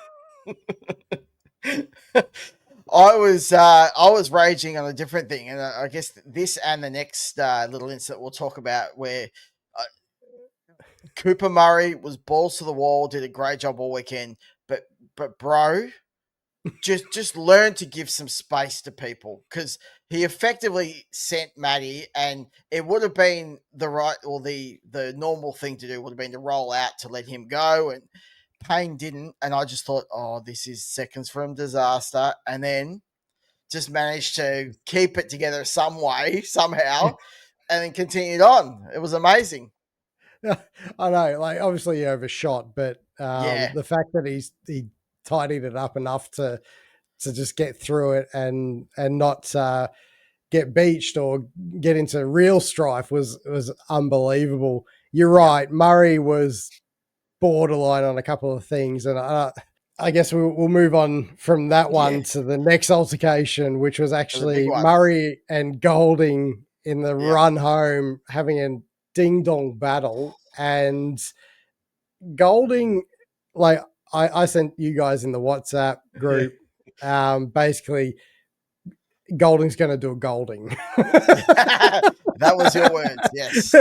I was raging on a different thing, and I guess this and the next little incident we'll talk about, where Cooper Murray was balls to the wall, did a great job all weekend, but bro, just learn to give some space to people, because he effectively sent Matty, and it would have been the normal thing to do would have been to roll out to let him go, and Payne didn't, and I just thought, oh, this is seconds from disaster, and then just managed to keep it together some way, somehow, and then continued on. It was amazing. I know, like, obviously he overshot, but the fact that he tidied it up enough to just get through it and not get beached or get into real strife was unbelievable. You're right. Murray was borderline on a couple of things, and I guess we'll move on from that one to the next altercation, which was actually Murray and Golding in the run home having a ding dong battle, and Golding, like, I sent you guys in the WhatsApp group, basically Golding's going to do a Golding. That was your words, yes.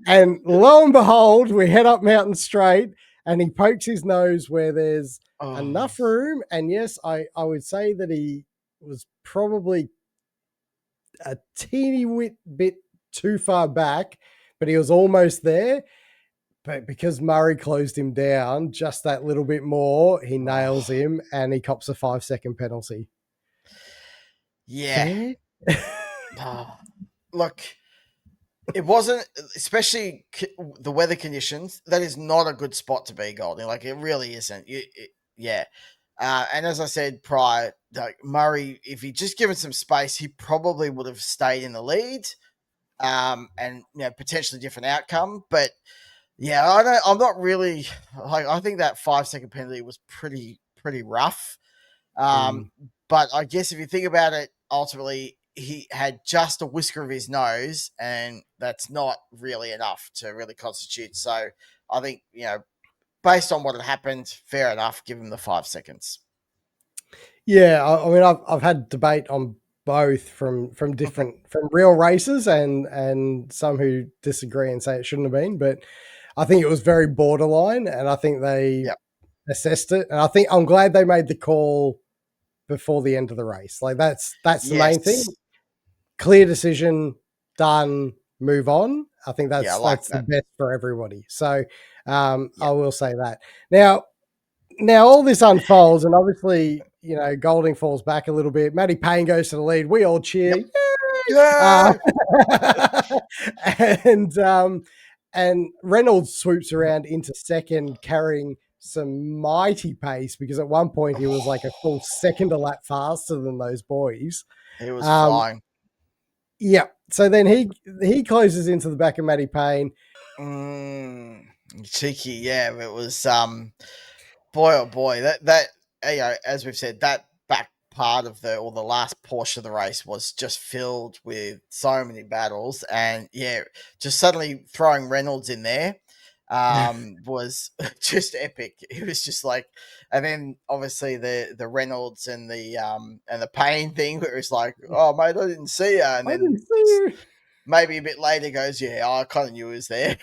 and lo and behold, we head up Mountain Straight, and he pokes his nose where there's enough room. And yes, I would say that he was probably a teeny bit too far back, but he was almost there. But because Murray closed him down just that little bit more, he nails him and he cops a 5-second penalty. Yeah. fair. Look, it wasn't, especially the weather conditions. That is not a good spot to be, Golding. Like, it really isn't. Yeah. And as I said prior, like Murray, if he'd just given some space, he probably would have stayed in the lead. And potentially different outcome. But yeah, I'm not really like. I think that 5 second penalty was pretty rough. Um, Mm. but I guess if you think about it, ultimately he had just a whisker of his nose, and that's not really enough to really constitute. So I think based on what had happened, fair enough. Give him the 5 seconds. Yeah, I mean, I've had debate on both from different from real races and some who disagree and say it shouldn't have been, but I think it was very borderline, and I think they Yep. assessed it, and I think I'm glad they made the call before the end of the race. Like that's the main thing. Yes. Clear decision, done, move on. I think Yeah, I like that's the that. best for everybody. So I Yep. will say that. Now all this unfolds, and obviously, Golding falls back a little bit. Matty Payne goes to the lead. We all cheer. Yep. Yay! Yay! And Reynolds swoops around into second, carrying some mighty pace because at one point he was like a full second a lap faster than those boys. He was Um, flying. yeah. So then he closes into the back of Matty Payne. Mm, cheeky, yeah. It was boy oh boy, that as we've said, that back part of the last portion of the race was just filled with so many battles, and yeah, just suddenly throwing Reynolds in there was just epic. It was just like, and then obviously the Reynolds and the Payne thing where it's like, oh mate, I didn't see you, and I then didn't see you. maybe a bit later goes, yeah, I kind of knew he was there.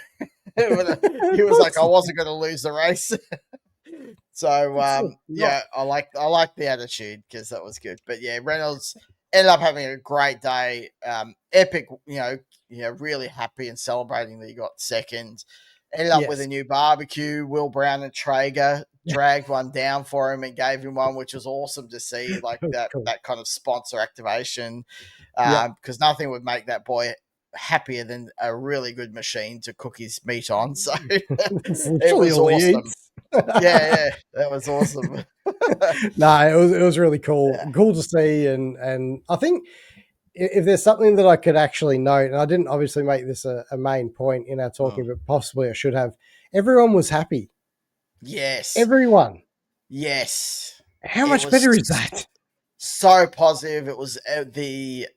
He was like, I That's, wasn't going to lose the race. So not. yeah, I like the attitude because that was good. But yeah, Reynolds ended up having a great day. Epic, really happy and celebrating that he got second. Ended up with a Yes. new barbecue. Will Brown and Traeger dragged one down for him and gave him one, which was awesome to see. Like that Cool. that kind of sponsor activation, Yep. because nothing would make that boy happier than a really good machine to cook his meat on. So It's it literally was all he awesome. eats. Yeah, that was awesome. No, it was really cool. Yeah. Cool to see, and I think if there's something that I could actually note, and I didn't obviously make this a main point in our Mm. talking, but possibly I should have. Everyone was happy. Yes. Everyone. Yes. How It much was better is that? so positive. It was the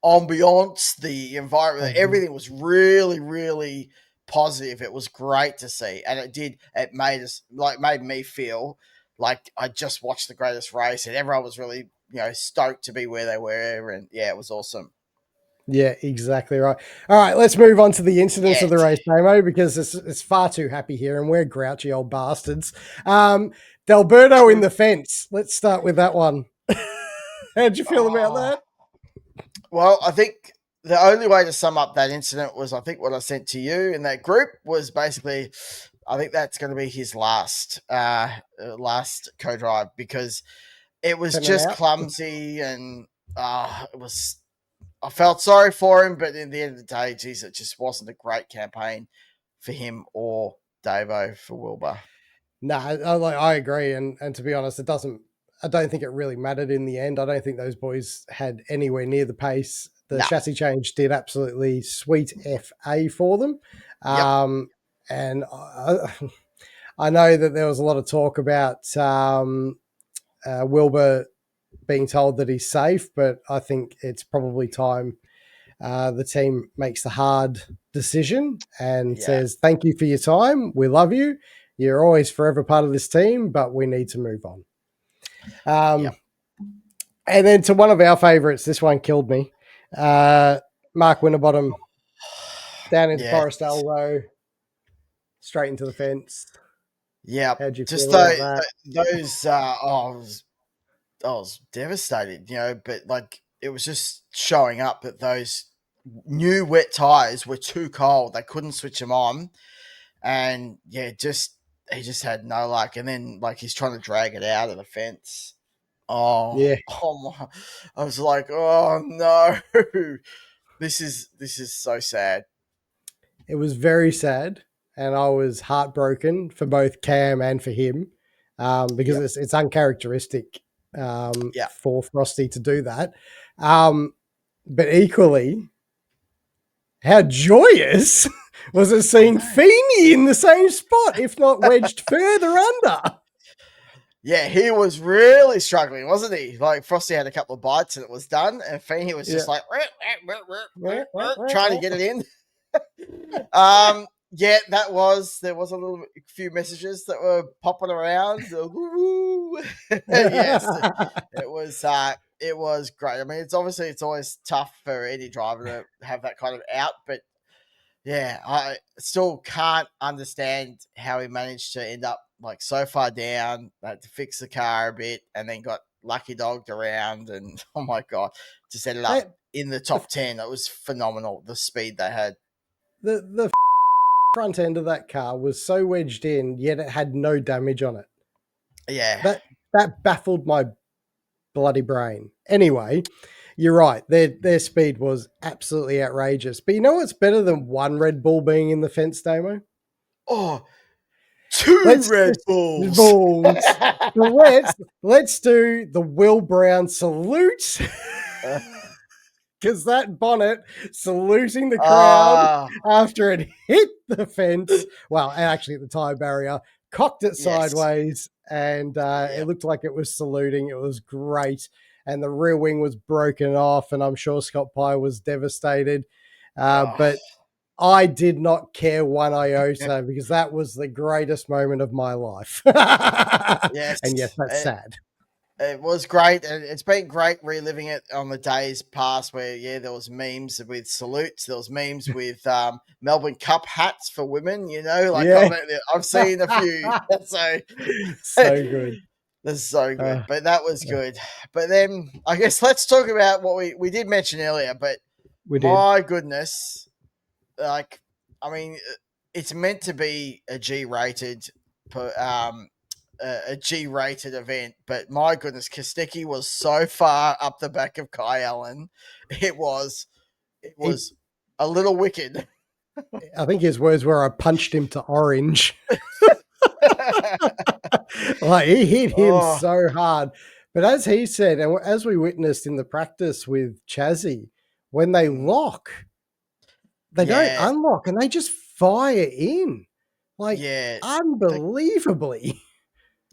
ambiance, the environment, Mhm. everything was really, really positive. It was great to see, and it made me feel like I just watched the greatest race, and everyone was really stoked to be where they were, and yeah, it was awesome. Yeah, exactly right. All right, let's move on to the incidents of the Yes. race, Damo, because it's far too happy here, and we're grouchy old bastards. Delberto in True. the fence. Let's start with that one. How'd you feel about Oh, that? well, I think the only way to sum up that incident was, I think, what I sent to you in that group was basically, I think that's going to be his last co-drive, because it was 10 and just out. clumsy, and it was. I felt sorry for him, but in the end of the day, geez, it just wasn't a great campaign for him or Davo for Wilbur. No, I agree, and to be honest, it doesn't. I don't think it really mattered in the end. I don't think those boys had anywhere near the pace. The No. chassis change did absolutely sweet fa for them, Yep. and I know that there was a lot of talk about Wilbur being told that he's safe, but I think it's probably time the team makes the hard decision and Yeah. says, "Thank you for your time. We love you. You're always forever part of this team, but we need to move on." Um, Yep. and then to one of our favourites, this one killed me. Mark Winterbottom down into Yeah. Forest Elbow, straight into the fence. Yep. How'd you Just feel about that? those. I was devastated, but like it was just showing up that those new wet tires were too cold. They couldn't switch them on, and yeah, just he just had no luck. And then like he's trying to drag it out of the fence. Oh, Yeah, oh my! I was like, oh no, this is so sad. it was very sad, and I was heartbroken for both Cam and for him, because Yep, it's uncharacteristic yep. for Frosty to do that. But equally, how joyous was it I seeing know. Feeney in the same spot, if not wedged further under? Yeah, he was really struggling, wasn't he? Like Frosty had a couple of bites and it was done, and Feeney was Yeah. just like trying to get it in. Yeah, there was a few messages that were popping around. Yes, it was great. I mean, it's always tough for any driver to have that kind of out, but yeah, I still can't understand how he managed to end up like so far down, had to fix the car a bit, and then got lucky dogged around, and oh my god, just ended up Hey, in the the top 10. It was phenomenal, the speed they had. the front end of that car was so wedged in, yet it had no damage on it. Yeah. That baffled my bloody brain. Anyway, you're right. Their speed was absolutely outrageous. But you know what's better than one Red Bull being in the fence, Damo? Oh, two Let's Red just Bulls. balls. Let's do the Will Brown salute. Because that bonnet saluting the crowd Ah, after it hit the fence, well, actually the tire barrier, cocked it yes. sideways, and it Yep. looked like it was saluting. It was great. And the rear wing was broken off, and I'm sure Scott Pye was devastated. Oh, But I did not care one iota because that was the greatest moment of my life. yes. And yes, that's sad. It was great, and it's been great reliving it on the days past where, yeah, there was memes with salutes, there was memes with Melbourne Cup hats for women, like Yeah. I've seen a few. So So good. that's so good, Uh, but that was good. But then I guess let's talk about what we did mention earlier, but we did. my goodness, like, I mean, it's meant to be a G-rated a G-rated event, but my goodness, Kostecki was so far up the back of Kai Allen. It was He, a little wicked. I think his words were, "I punched him to orange." Like he hit him Oh, so hard. But as he said, and as we witnessed in the practice with Chazzy, when they lock, they don't yeah, unlock and they just fire in like yeah. They, unbelievably.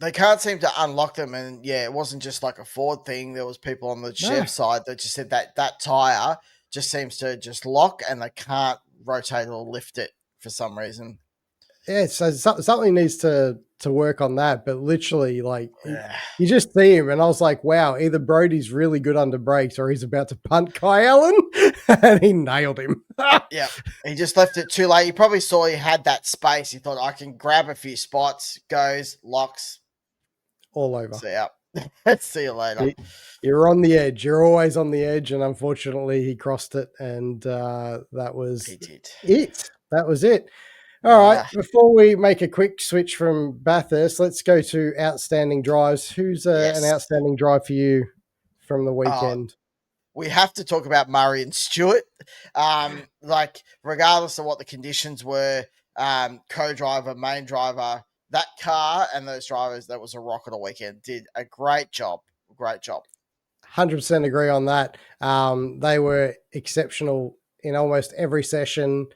they can't seem to unlock them, and yeah, it wasn't just like a Ford thing. There was people on the No. Chev side that just said that tire just seems to just lock, and they can't rotate or lift it for some reason. Yeah, so something needs to work on that. But literally, like Yeah. you just see him, and I was like, "Wow, either Brody's really good under brakes, or he's about to punt Kai Allen," and he nailed him. Yeah, he just left it too late. He probably saw he had that space. He thought, I can grab a few spots, goes, locks. All over. See ya. See you later. You're on the edge. You're always on the edge, and unfortunately, he crossed it, and that was He did. it. That was it. All right. Ah, Before we make a quick switch from Bathurst, let's go to outstanding drives. Who's an yes. outstanding drive for you from the Uh, weekend? we have to talk about Murray and Stewart. Like, regardless of what the conditions were, co-driver, main driver, that car and those drivers, that was a rock of the weekend. Did a great job. Great job. 100% agree on that. They were exceptional in almost every session,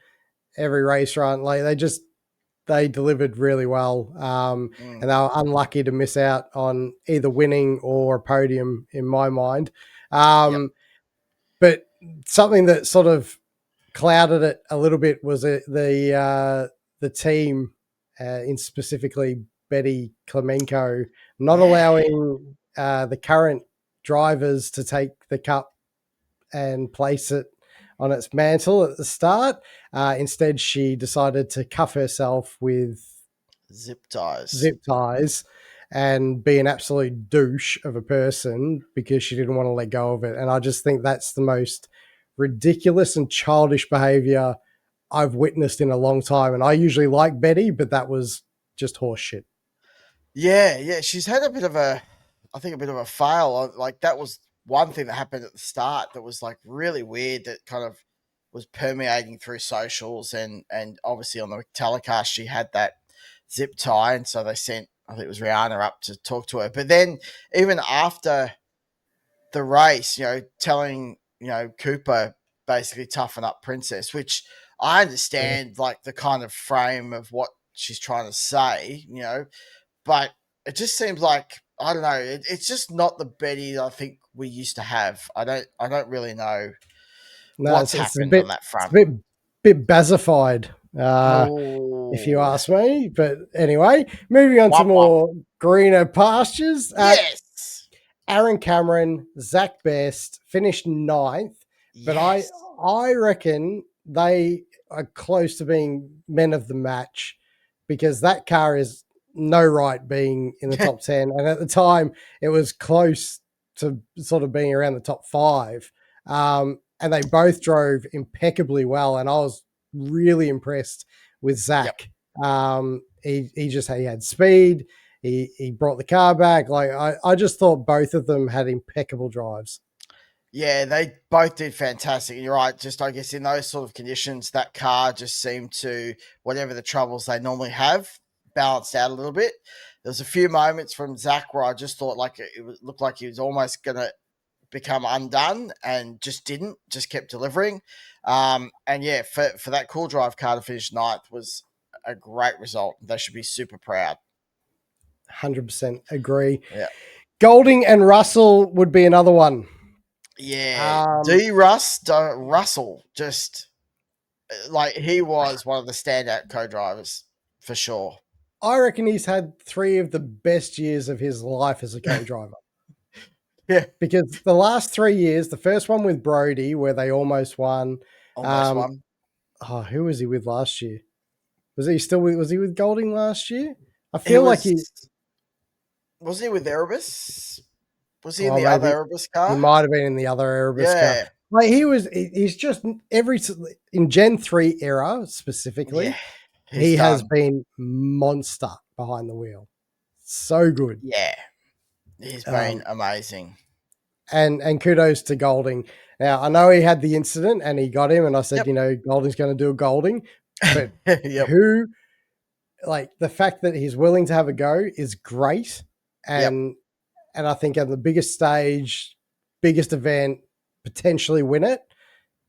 every race run. Like they delivered really well. Mm, And they were unlucky to miss out on either winning or a podium in my mind. yep. But something that sort of clouded it a little bit was the team, in specifically Betty Klemenko, not Yeah. allowing the current drivers to take the cup and place it on its mantle at the start. Instead, she decided to cuff herself with Zip ties. zip ties and be an absolute douche of a person because she didn't want to let go of it. And I just think that's the most ridiculous and childish behavior I've witnessed in a long time. And I usually like Betty, but that was just horse shit. Yeah, yeah. She's had a bit of a, I think, a bit of a fail. Like, that was one thing that happened at the start that was like really weird, that kind of was permeating through socials, and obviously on the telecast she had that zip tie, and so they sent, I think it was Rihanna, up to talk to her. But then even after the race, telling, Cooper, basically toughen up, Princess, which I understand, like, the kind of frame of what she's trying to say, but it just seems like, I don't know, it's just not the Betty I think we used to have. I don't really know No, what's it's a happened on bit that it's a front. bit bazified, if you Oh, ask me. But anyway, moving on to womp womp. more greener pastures. Yes, Aaron Cameron, Zach Best finished ninth, but yes, I reckon they are close to being men of the match, because that car is no right being in the top 10. And at the time, it was close to sort of being around the top 5. And they both drove impeccably well. And I was really impressed with yep. Zach. He had speed. He brought the car back. Like, I just thought both of them had impeccable drives. Yeah, they both did fantastic. You're right. Just, I guess, in those sort of conditions, that car just seemed to, whatever the troubles they normally have, balanced out a little bit. There was a few moments from Zach where I just thought, like, looked like he was almost going to become undone, and just didn't. Just kept delivering. And yeah, for that cool drive car to finish ninth was a great result. They should be super proud. 100% agree. Yeah. Golding and Russell would be another one. Yeah. Russell, just like, he was one of the standout co-drivers for sure. I reckon he's had 3 of the best years of his life as a co-driver. Yeah, Because the last 3 years, the first one with Brody, where they almost won. almost one. Who was he with last year? Was he with Golding last year? I He feel like was. Wasn't he with Erebus? Was he in the other maybe Erebus he car? might have been in the other Erebus car. Yeah, Like, he's just in Gen 3 era yeah. specifically, He's he has done. been monster behind the wheel. So good. Yeah, he's been Um, amazing. and kudos to Golding. Now, I know he had the incident and he got him, and I said, Yep. Golding's going to do a Golding, but Yep. the fact that he's willing to have a go is great. Yep. And I think on the biggest stage, biggest event, potentially win it,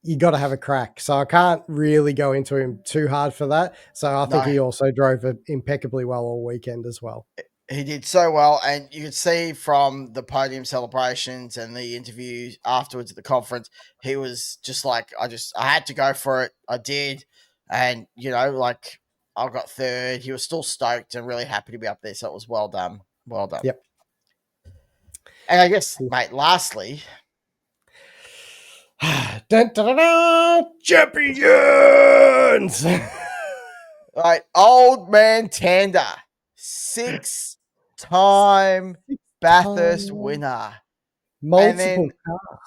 you got to have a crack. So I can't really go into him too hard for that. So I think No, he also drove it impeccably well all weekend as well. he did so well, and you could see from the podium celebrations and the interviews afterwards at the conference, he was just like, I had to go for it. I did, and like, I got third. He was still stoked and really happy to be up there. So it was well done. Well done. Yep. And I guess, mate, lastly, Dun, dun, dun, dun, champions. right, old man Tander, 6-time Bathurst winner. And Multiple then, cars.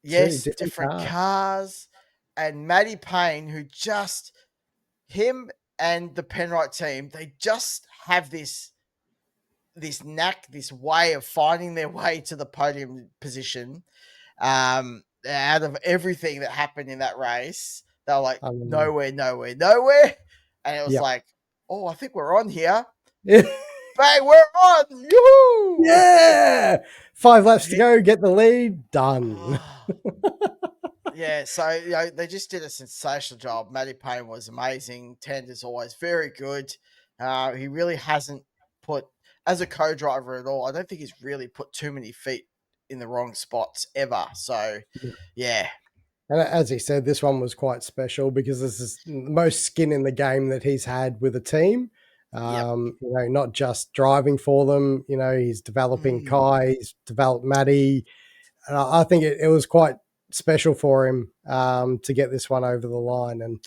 yes, Different different cars. cars. And Matty Payne, who just, him and the Penrite team, they just have this knack, this way of finding their way to the podium position. Out of everything that happened in that race, they were like, nowhere, nowhere, nowhere. And it was like, oh, I think we're on here. Bang, we're on. Yoo-hoo! Yeah. 5 laps to go, get the lead, done. Yeah, so they just did a sensational job. Matty Payne was amazing. Tander's always very good. He really hasn't put, as a co-driver at all, I don't think he's really put too many feet in the wrong spots ever. So, yeah. And as he said, this one was quite special because this is the most skin in the game that he's had with a team. Not just driving for them. He's developing Kai, he's developed Matty. And I think it was quite special for him to get this one over the line. And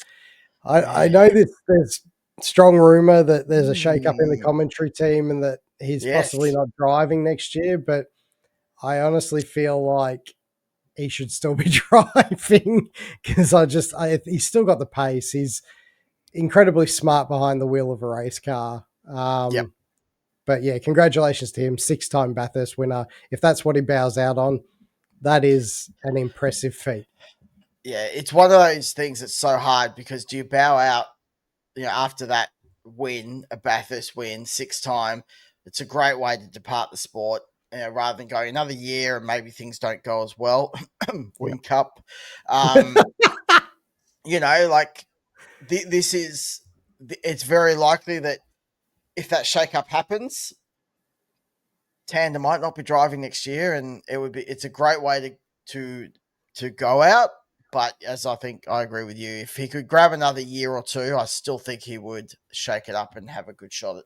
I know there's strong rumor that there's a shake-up in the commentary team and that he's possibly not driving next year, but I honestly feel like he should still be driving because he's still got the pace. He's incredibly smart behind the wheel of a race car. But yeah, congratulations to him, 6-time Bathurst winner. If that's what he bows out on, that is an impressive feat. Yeah, it's one of those things that's so hard because do you bow out, after that win, a Bathurst win, 6-time? It's a great way to depart the sport, rather than going another year and maybe things don't go as well. Win Cup. This is, it's very likely that if that shake-up happens, Tander might not be driving next year, and it's a great way to go out. But as I think I agree with you, if he could grab another year or two, I still think he would shake it up and have a good shot at